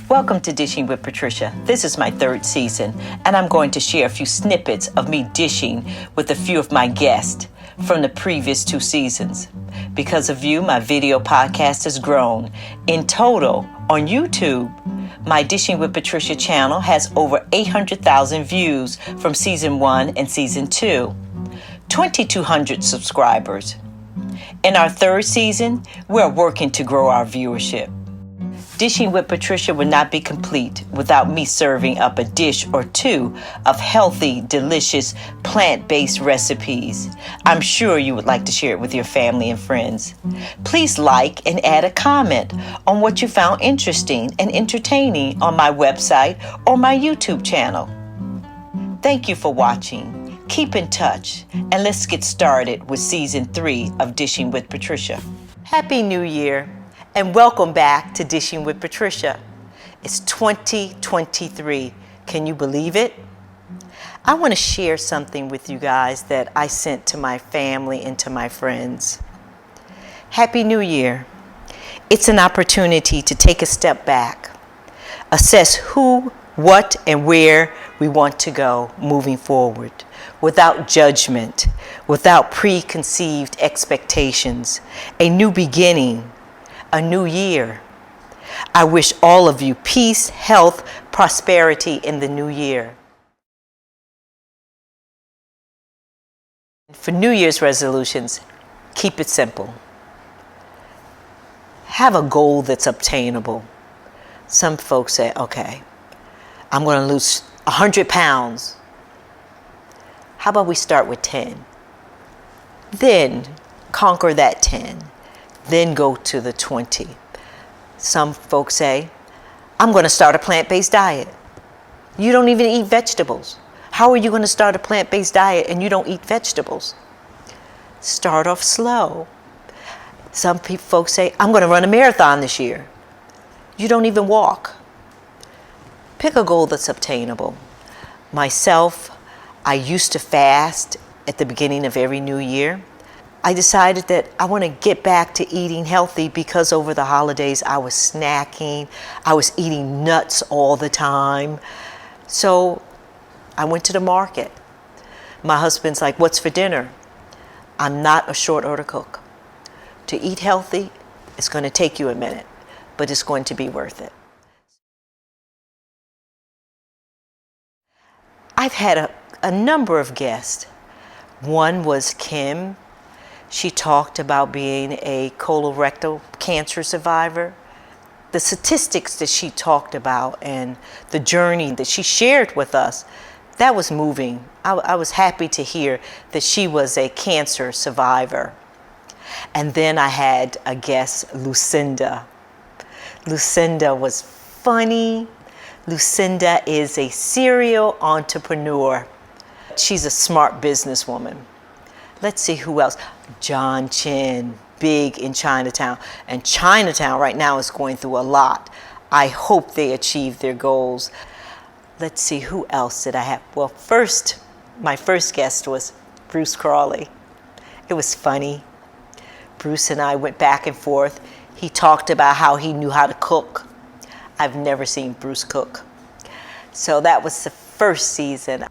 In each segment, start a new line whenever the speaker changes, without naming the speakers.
Welcome to Dishing with Patricia. This is my third season, and I'm going to share a few snippets of me dishing with a few of my guests from the previous 2 seasons. Because of you, my video podcast has grown. In total, on YouTube, my Dishing with Patricia channel has over 800,000 views from season 1 and season 2, 2,200 subscribers. In our third season, we're working to grow our viewership. Dishing with Patricia would not be complete without me serving up a dish or two of healthy, delicious, plant-based recipes. I'm sure you would like to share it with your family and friends. Please like and add a comment on what you found interesting and entertaining on my website or my YouTube channel. Thank you for watching. Keep in touch, and let's get started with Season 3 of Dishing with Patricia. Happy New Year! And welcome back to Dishing with Patricia. It's 2023. Can you believe it? I want to share something with you guys that I sent to my family and to my friends. Happy New Year. It's an opportunity to take a step back, assess who, what, and where we want to go moving forward, without judgment, without preconceived expectations, a new beginning, a new year. I wish all of you peace, health, prosperity in the new year. For New Year's resolutions, keep it simple. Have a goal that's obtainable. Some folks say, okay, I'm going to lose 100 pounds. How about we start with 10? Then conquer that 10. Then go to the 20. Some folks say, I'm going to start a plant-based diet. You don't even eat vegetables. How are you going to start a plant-based diet and you don't eat vegetables? Start off slow. Some folks say, I'm going to run a marathon this year. You don't even walk. Pick a goal that's obtainable. Myself, I used to fast at the beginning of every new year. I decided that I want to get back to eating healthy because over the holidays I was snacking, I was eating nuts all the time. So I went to the market. My husband's like, what's for dinner? I'm not a short order cook. To eat healthy, it's going to take you a minute, but it's going to be worth it. I've had a number of guests. One was Kim. She talked about being a colorectal cancer survivor. The statistics that she talked about and the journey that she shared with us, that was moving. I was happy to hear that she was a cancer survivor. And then I had a guest, Lucinda. Lucinda was funny. Lucinda is a serial entrepreneur. She's a smart businesswoman. Let's see who else. John Chen, big in Chinatown. And Chinatown right now is going through a lot. I hope they achieve their goals. Let's see, who else did I have? Well, my first guest was Bruce Crawley. It was funny. Bruce and I went back and forth. He talked about how he knew how to cook. I've never seen Bruce cook. So that was the first season.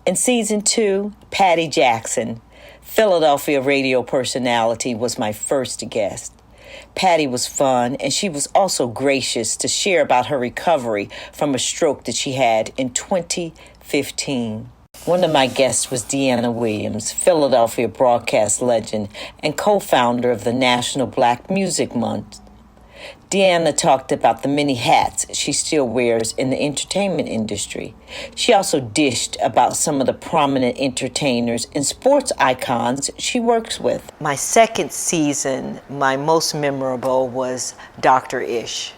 In season 2, Patty Jackson, Philadelphia radio personality, was my first guest. Patty was fun, and she was also gracious to share about her recovery from a stroke that she had in 2015. One of my guests was Deanna Williams, Philadelphia broadcast legend and co-founder of the National Black Music Month. Deanna talked about the many hats she still wears in the entertainment industry. She also dished about some of the prominent entertainers and sports icons she works with. My second season, my most memorable, was Dr. Ish.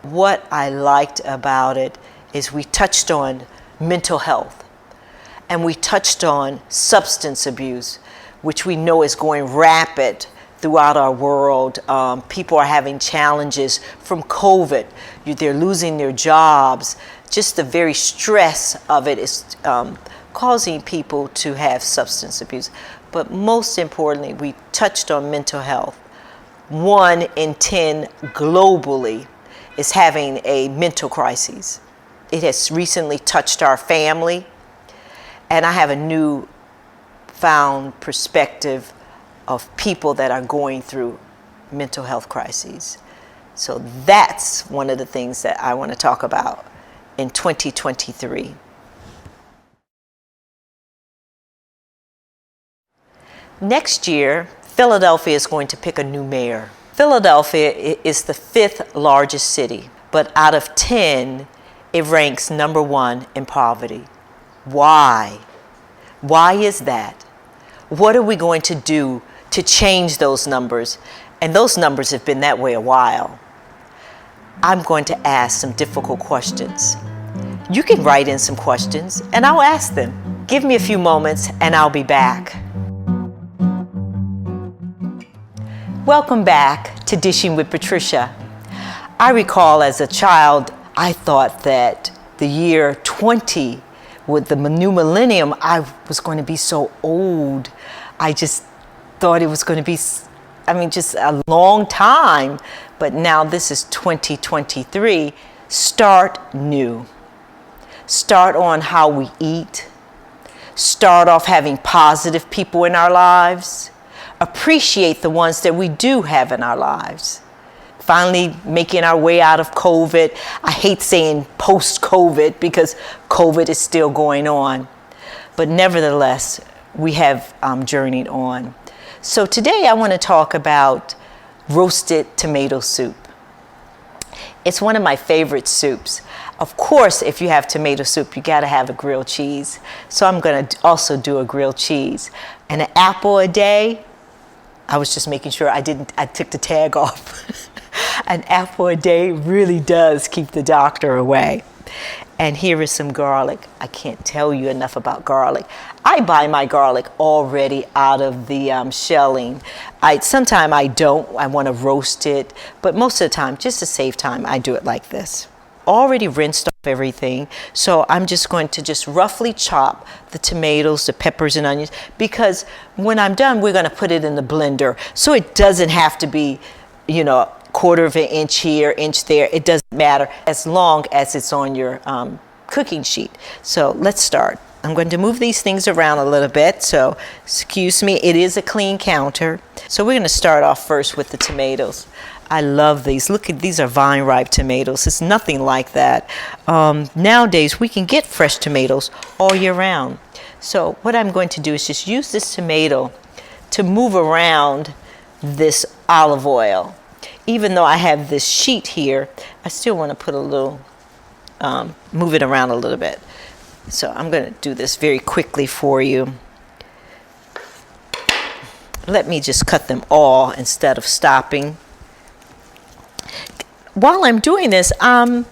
What I liked about it is we touched on mental health, and we touched on substance abuse, which we know is going rapid throughout our world. People are having challenges from COVID. They're losing their jobs. Just the very stress of it is causing people to have substance abuse. But most importantly, we touched on mental health. 1 in 10 globally is having a mental crisis. It has recently touched our family, and I have a new found perspective of people that are going through mental health crises. So that's one of the things that I want to talk about in 2023. Next year, Philadelphia is going to pick a new mayor. Philadelphia is the 5th largest city, but out of 10, it ranks number 1 in poverty. Why? Why is that? What are we going to do to change those numbers? And those numbers have been that way a while. I'm going to ask some difficult questions. You can write in some questions and I'll ask them. Give me a few moments and I'll be back. Welcome back to Dishing with Patricia. I recall as a child, I thought that the year 20, with the new millennium, I was going to be so old. I just thought it was going to be, just a long time. But now this is 2023. Start new. Start on how we eat. Start off having positive people in our lives. Appreciate the ones that we do have in our lives. Finally making our way out of COVID. I hate saying post-COVID because COVID is still going on. But nevertheless, we have journeyed on. So today I want to talk about roasted tomato soup. It's one of my favorite soups. Of course, if you have tomato soup, you got to have a grilled cheese. So I'm going to also do a grilled cheese. And an apple a day, I was just making sure I took the tag off. An apple a day really does keep the doctor away. And here is some garlic. I can't tell you enough about garlic. I buy my garlic already out of the shelling. Sometimes I don't. I want to roast it. But most of the time, just to save time, I do it like this. Already rinsed off everything. So I'm just going to roughly chop the tomatoes, the peppers and onions. Because when I'm done, we're going to put it in the blender. So it doesn't have to be, quarter of an inch here, inch there. It doesn't matter as long as it's on your cooking sheet. So let's start. I'm going to move these things around a little bit. So excuse me, it is a clean counter. So we're going to start off first with the tomatoes. I love these. Look at these are vine ripe tomatoes. It's nothing like that. Nowadays we can get fresh tomatoes all year round. So what I'm going to do is just use this tomato to move around this olive oil. Even though I have this sheet here, I still want to put a little, move it around a little bit. So I'm going to do this very quickly for you. Let me just cut them all instead of stopping. While I'm doing this, I'm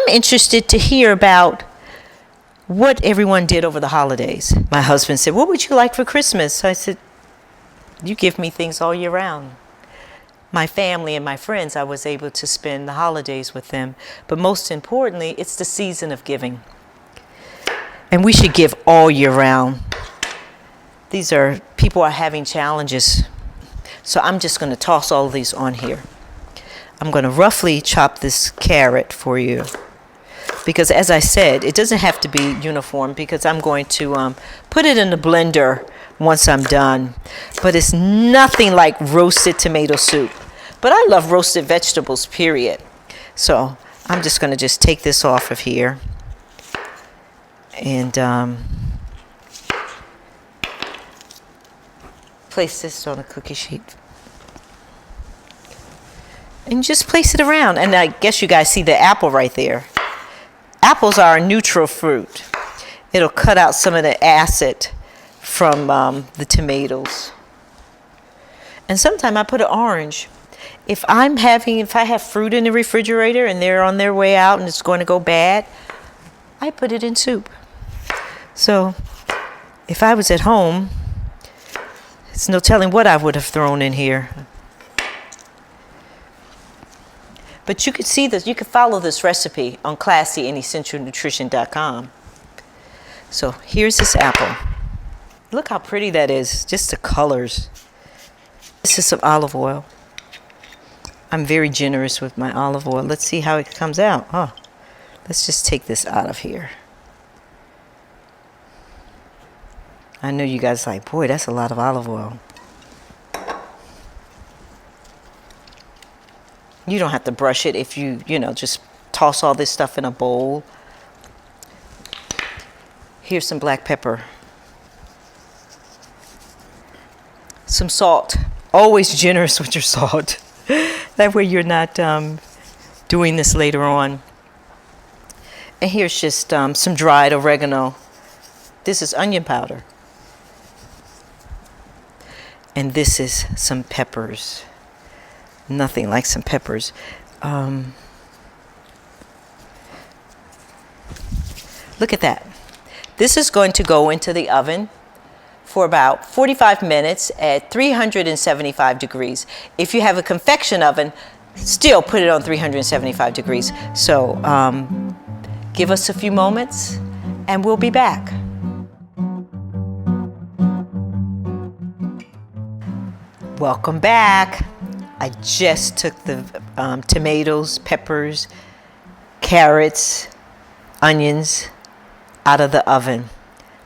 interested to hear about what everyone did over the holidays. My husband said, "What would you like for Christmas?" I said, "You give me things all year round." My family and my friends, I was able to spend the holidays with them. But most importantly, it's the season of giving. And we should give all year round. People are having challenges. So I'm just going to toss all of these on here. I'm going to roughly chop this carrot for you. Because as I said, it doesn't have to be uniform because I'm going to put it in the blender once I'm done. But it's nothing like roasted tomato soup. But I love roasted vegetables, period. So I'm just going to take this off of here. And place this on a cookie sheet. And just place it around. And I guess you guys see the apple right there. Apples are a neutral fruit. It'll cut out some of the acid from the tomatoes. And sometimes I put an orange. If I have fruit in the refrigerator and they're on their way out and it's going to go bad, I put it in soup. So if I was at home, it's no telling what I would have thrown in here. But you could see this, you could follow this recipe on ClassyAndEssentialNutrition.com. So here's this apple. Look how pretty that is, just the colors. This is some olive oil. I'm very generous with my olive oil. Let's see how it comes out. Oh, let's just take this out of here. I know you guys are like, boy, that's a lot of olive oil. You don't have to brush it if you just toss all this stuff in a bowl. Here's some black pepper. Some salt. Always generous with your salt. That way you're not doing this later on. And here's just some dried oregano. This is onion powder. And this is some peppers. Nothing like some peppers. Look at that. This is going to go into the oven for about 45 minutes at 375 degrees. If you have a convection oven, still put it on 375 degrees. So give us a few moments and we'll be back. Welcome back. I just took the tomatoes, peppers, carrots, onions out of the oven.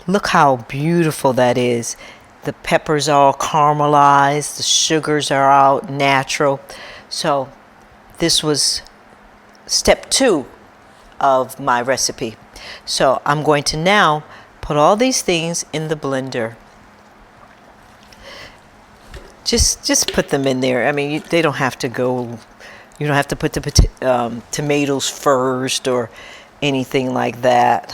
Look how beautiful that is. The peppers are all caramelized, the sugars are out natural. So this was step 2 of my recipe. So I'm going to now put all these things in the blender. Just put them in there. I mean, they don't have to go, you don't have to put the tomatoes first or anything like that.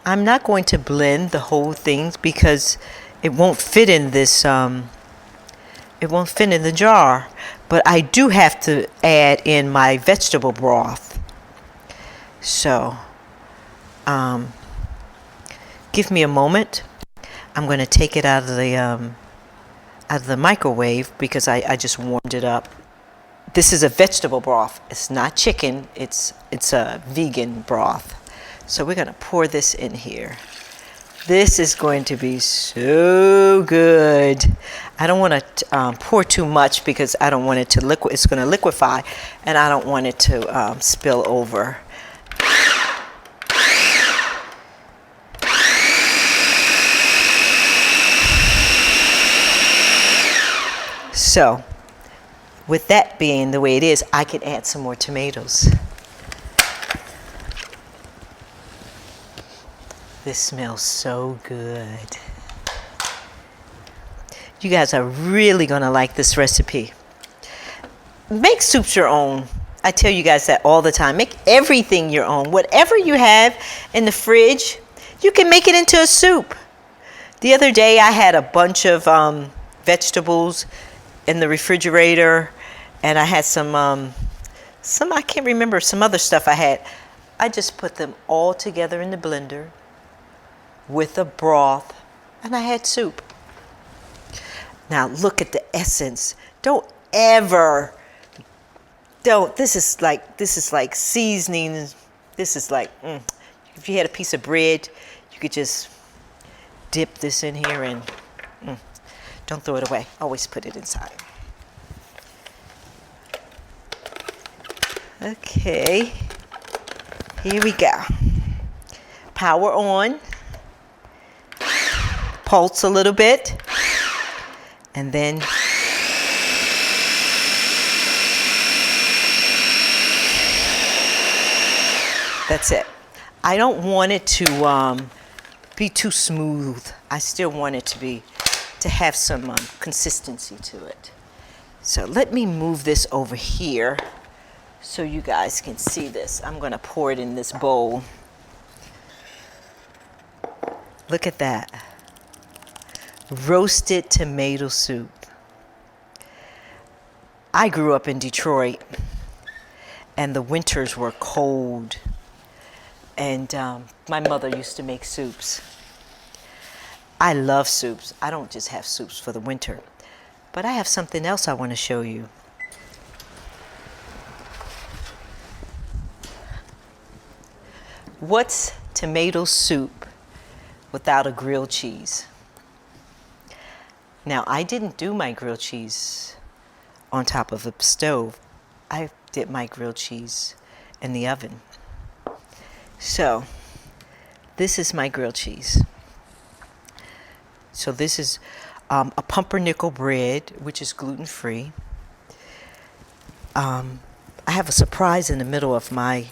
I'm not going to blend the whole thing because it won't fit in this, it won't fit in the jar. But I do have to add in my vegetable broth. So, give me a moment. I'm going to take it out of the microwave because I just warmed it up. This is a vegetable broth. It's not chicken. It's a vegan broth. So we're going to pour this in here. This is going to be so good. I don't want to pour too much because I don't want it to liquid. It's going to liquefy, and I don't want it to spill over. So, with that being the way it is, I can add some more tomatoes. This smells so good. You guys are really going to like this recipe. Make soups your own. I tell you guys that all the time. Make everything your own. Whatever you have in the fridge, you can make it into a soup. The other day I had a bunch of vegetables in the refrigerator, and I had some I can't remember, some other stuff I had. I just put them all together in the blender with a broth, and I had soup. Now look at the essence. This is like seasoning. This is like, if you had a piece of bread, you could just dip this in here and don't throw it away. Always put it inside. Okay, here we go. Power on. Pulse a little bit. And then that's it. I don't want it to be too smooth. I still want it to have some consistency to it. So let me move this over here so you guys can see this. I'm going to pour it in this bowl. Look at that. Roasted tomato soup. I grew up in Detroit, and the winters were cold, and my mother used to make soups. I love soups. I don't just have soups for the winter, but I have something else I want to show you. What's tomato soup without a grilled cheese? Now, I didn't do my grilled cheese on top of the stove. I did my grilled cheese in the oven. So this is my grilled cheese. So this is a pumpernickel bread, which is gluten-free. I have a surprise in the middle of my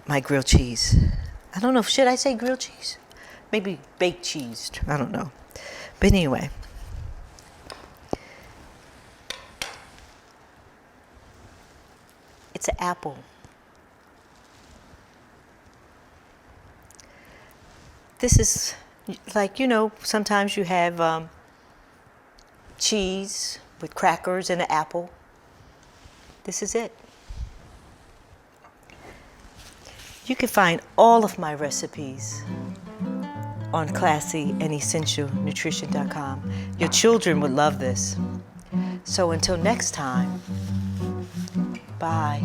my grilled cheese. I don't know, should I say grilled cheese? Maybe baked cheese, I don't know. But anyway. It's an apple. This is like, sometimes you have cheese with crackers and an apple. This is it. You can find all of my recipes on classyandessentialnutrition.com. Your children would love this. So until next time, bye.